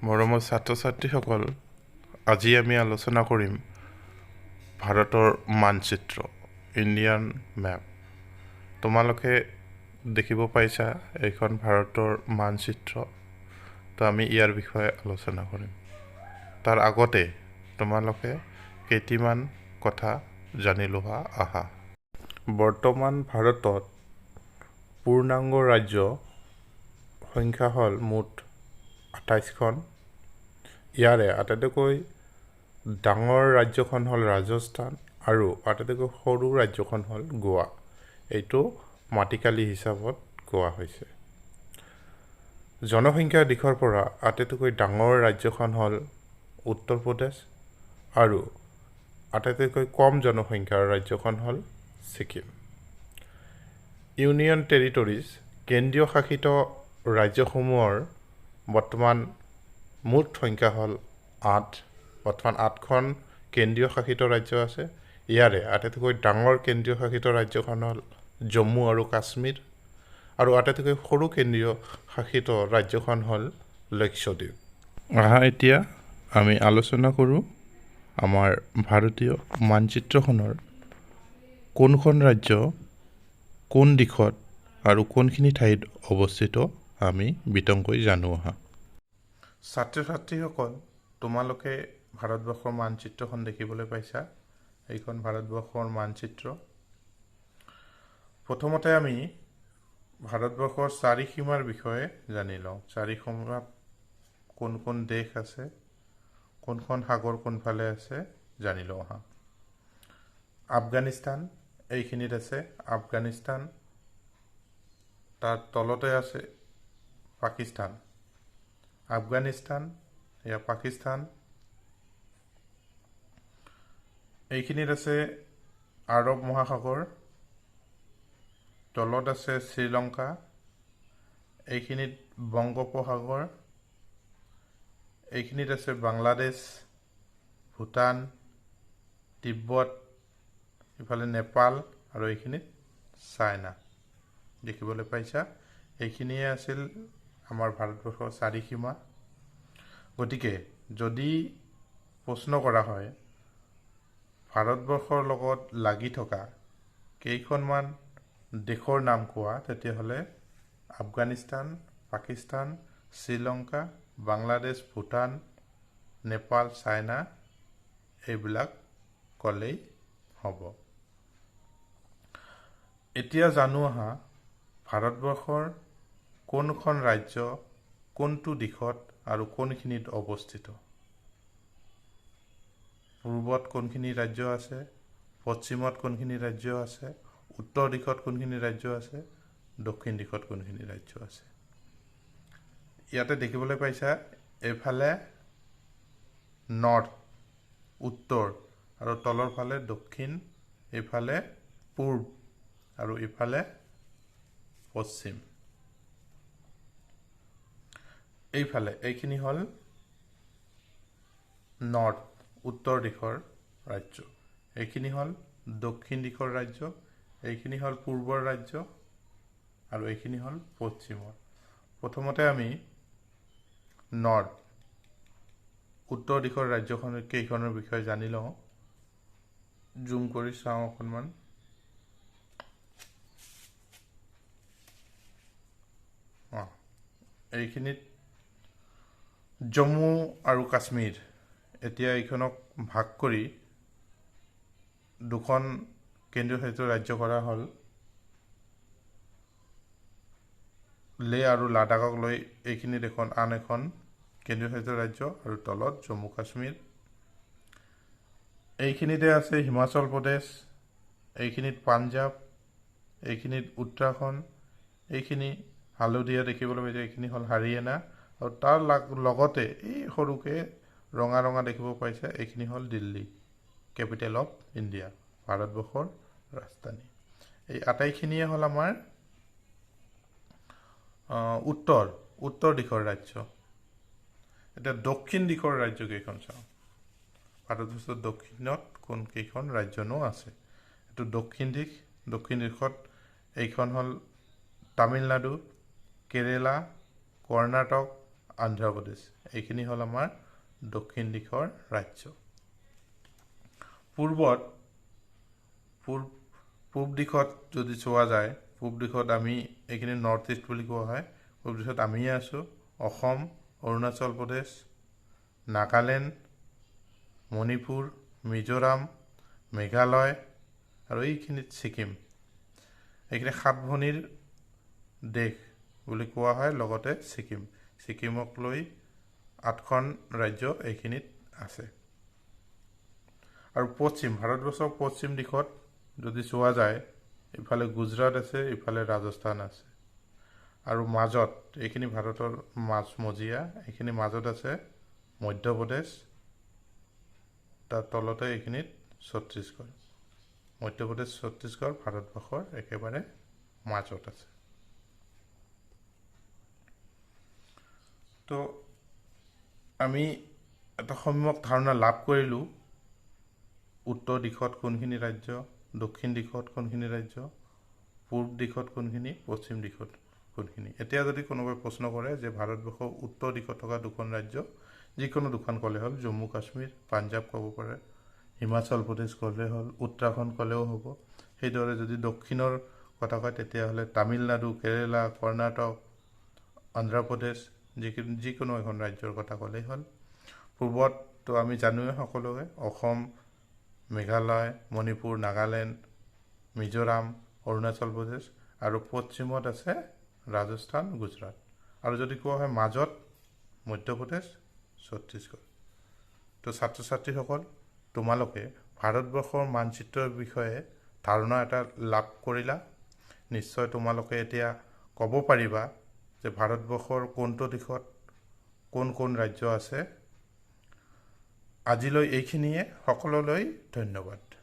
মৰমৰ ছাত্ৰ ছাত্ৰীসকল, আজি আমি আলোচনা কৰিম ভাৰতৰ মানচিত্ৰ, ইণ্ডিয়ান মেপ। তোমালোকে দেখিব পাইছা এইখন ভাৰতৰ মানচিত্ৰ। তো আমি ইয়াৰ বিষয়ে আলোচনা কৰিম। তাৰ আগতে তোমালোকে কেইটিমান কথা জানি লোৱা আহা। বৰ্তমান ভাৰতত পূৰ্ণাংগ ৰাজ্য সংখ্যা হ'ল মুঠ 28খন। ইয়াৰে আটাইতকৈ ডাঙৰ ৰাজ্যখন হ'ল ৰাজস্থান আৰু আটাইতকৈ সৰু ৰাজ্যখন হ'ল গোৱা। এইটো মাটিকালি হিচাপত কোৱা হৈছে। জনসংখ্যাৰ দিশৰ পৰা আটাইতকৈ ডাঙৰ ৰাজ্যখন হ'ল উত্তৰ প্ৰদেশ আৰু আটাইতকৈ কম জনসংখ্যাৰ ৰাজ্যখন হ'ল ছিকিম। ইউনিয়ন টেৰিটৰিজ, কেন্দ্ৰীয় শাসিত ৰাজ্যসমূহৰ বৰ্তমান মুঠ সংখ্যা হ'ল 8। বৰ্তমান 8খন কেন্দ্ৰীয় শাসিত ৰাজ্য আছে। ইয়াৰে আটাইতকৈ ডাঙৰ কেন্দ্ৰীয় শাসিত ৰাজ্যখন হ'ল জম্মু আৰু কাশ্মীৰ আৰু আটাইতকৈ সৰু কেন্দ্ৰীয় শাসিত ৰাজ্যখন হ'ল লক্ষদ্বীপ। আহা এতিয়া আমি আলোচনা কৰোঁ আমাৰ ভাৰতীয় মানচিত্ৰখনৰ কোনখন ৰাজ্য কোন দিশত আৰু কোনখিনি ঠাইত অৱস্থিত আমি বিতংকৈ জানো আহা। ছাত্ৰ ছাত্ৰীসকল, তোমালোকে ভাৰতবৰ্ষৰ মানচিত্ৰখন দেখিবলৈ পাইছা। এইখন ভাৰতবৰ্ষৰ মানচিত্ৰ। প্ৰথমতে আমি ভাৰতবৰ্ষৰ চাৰিসীমাৰ বিষয়ে জানি লওঁ। চাৰিসীমাত কোন কোন দেশ আছে, কোনখন সাগৰ কোনফালে আছে জানি লওঁ আহা। আফগানিস্তান এইখিনিত আছে। আফগানিস্তান, তাৰ তলতে আছে পাকিস্তান। আফগানিস্তান, এয়া পাকিস্তান। এইখিনিত আছে আৰৱ মহাসাগৰ, তলত আছে শ্ৰীলংকা। এইখিনিত বংগোপসাগৰ। এইখিনিত আছে বাংলাদেশ, ভূটান, তিব্বত, ইফালে নেপাল আৰু এইখিনিত চাইনা দেখিবলৈ পাইছা। এইখিনিয়ে আছিল আমাৰ ভাৰতবৰ্ষৰ চাৰিসীমা। গতিকে যদি প্ৰশ্ন কৰা হয় ভাৰতবৰ্ষৰ লগত লাগি থকা কেইখনমান দেশৰ নাম কোৱা, তেতিয়াহ'লে আফগানিস্তান, পাকিস্তান, শ্ৰীলংকা, বাংলাদেশ, ভূটান, নেপাল, চাইনা এইবিলাক ক'লেই হ'ব। এতিয়া জানো আহা ভাৰতবৰ্ষৰ কোনখন ৰাজ্য কোনটো দিশত আৰু কোনখিনিত অৱস্থিত। পূৰ্বত কোনখিনি ৰাজ্য আছে, পশ্চিমত কোনখিনি ৰাজ্য আছে, উত্তৰ দিশত কোনখিনি ৰাজ্য আছে, দক্ষিণ দিশত কোনখিনি ৰাজ্য আছে। ইয়াতে দেখিবলৈ পাইছা এইফালে নৰ্থ উত্তৰ আৰু তলৰ ফালে দক্ষিণ, এইফালে পূব আৰু ইফালে পশ্চিম। এইফালে এইখিনি হ'ল নৰ্থ উত্তৰ দিশৰ ৰাজ্য, এইখিনি হ'ল দক্ষিণ দিশৰ ৰাজ্য, এইখিনি হ'ল পূৰ্বৰ ৰাজ্য আৰু এইখিনি হ'ল পশ্চিমৰ। প্ৰথমতে আমি নৰ্থ উত্তৰ দিশৰ ৰাজ্যখন কেইখনৰ বিষয়ে জানি লওঁ। জুম কৰি চাওঁ অকণমান। এইখিনিত জম্মু আৰু কাশ্মীৰ। এতিয়া এইখনক ভাগ কৰি দুখন কেন্দ্ৰীয় শাসিত ৰাজ্য কৰা হ'ল। লে আৰু লাডাখক লৈ এইখিনিত আন এখন কেন্দ্ৰীয় শাসিত ৰাজ্য আৰু তলত জম্মু কাশ্মীৰ। এইখিনিতে আছে হিমাচল প্ৰদেশ, এইখিনিত পাঞ্জাৱ, এইখিনিত উত্তৰাখণ্ড, এইখিনি হালধীয়া দেখিবলৈ পাইছে, এইখিনি হ'ল হাৰিয়ানা আৰু তাৰ লগতে এই সৰুকৈ ৰঙা ৰঙা দেখিব পাইছে, এইখিনি হ'ল দিল্লী, কেপিটেল অফ ইণ্ডিয়া, ভাৰতবৰ্ষৰ ৰাজধানী। এই আটাইখিনিয়ে হ'ল আমাৰ উত্তৰ দিশৰ ৰাজ্য। এতিয়া দক্ষিণ দিশৰ ৰাজ্য কেইখন চাওঁ। ভাৰতবৰ্ষৰ দক্ষিণত কোন কেইখন ৰাজ্যনো আছে। এইটো দক্ষিণ দিশ। দক্ষিণ দিশত এইখন হ'ল তামিলনাডু, কেৰেলা, কৰ্ণাটক, অন্ধ্ৰপ্ৰদেশ। এইখিনি হ'ল আমাৰ দক্ষিণ দিশৰ ৰাজ্য। পূব দিশত যদি চোৱা যায়, পূব দিশত আমি এইখিনি নৰ্থ ইষ্ট বুলি কোৱা হয়। পূব দিশত আমিয়ে আছোঁ। অসম, অৰুণাচল প্ৰদেশ, নাগালেণ্ড, মণিপুৰ, মিজোৰাম, মেঘালয় আৰু এইখিনিত ছিকিম। এইখিনি সাত ভনীৰ দেশ বুলি কোৱা হয়। লগতে ছিকিমক লৈ 8খন ৰাজ্য এইখিনিত আছে। আৰু ভাৰতবৰ্ষৰ পশ্চিম দিশত যদি চোৱা যায়, ইফালে গুজৰাট আছে, ইফালে ৰাজস্থান আছে। আৰু মাজত এইখিনি ভাৰতৰ মাজমজিয়া, এইখিনি মাজত আছে মধ্যপ্ৰদেশ, তাৰ তলতে এইখিনিত ছত্তীশগড়। মধ্যপ্ৰদেশ, ছত্তীশগড় ভাৰতবৰ্ষৰ একেবাৰে মাজত আছে। তো আমি এটা সম্যক ধাৰণা লাভ কৰিলোঁ উত্তৰ দিশত কোনখিনি ৰাজ্য, দক্ষিণ দিশত কোনখিনি ৰাজ্য, পূব দিশত কোনখিনি, পশ্চিম দিশত কোনখিনি। এতিয়া যদি কোনোবাই প্ৰশ্ন কৰে যে ভাৰতবৰ্ষৰ উত্তৰ দিশত থকা দুখন ৰাজ্য, যিকোনো দুখন ক'লে হ'ল, জম্মু কাশ্মীৰ, পাঞ্জাৱ ক'ব পাৰে, হিমাচল প্ৰদেশ ক'লে হ'ল, উত্তৰাখণ্ড ক'লেও হ'ব। সেইদৰে যদি দক্ষিণৰ কথা কয় তেতিয়াহ'লে তামিলনাডু, কেৰেলা, কৰ্ণাটক, অন্ধ্ৰপ্ৰদেশ, যিকোনো এখন ৰাজ্যৰ কথা ক'লেই হ'ল। পূবততো আমি জানোৱে সকলোৱে অসম, মেঘালয়, মণিপুৰ, নাগালেণ্ড, মিজোৰাম, অৰুণাচল প্ৰদেশ। আৰু পশ্চিমত আছে ৰাজস্থান, গুজৰাট। আৰু যদি কোৱা হয় মাজত মধ্যপ্ৰদেশ, ছত্তীশগড়। তো ছাত্ৰ ছাত্ৰীসকল, তোমালোকে ভাৰতবৰ্ষৰ মানচিত্ৰৰ বিষয়ে ধাৰণা এটা লাভ কৰিলা। নিশ্চয় তোমালোকে এতিয়া ক'ব পাৰিবা যে ভাৰতবৰ্ষৰ কোনটো দিশত কোন কোন ৰাজ্য আছে। আজিলৈ এইখিনিয়ে। সকলোলৈ ধন্যবাদ।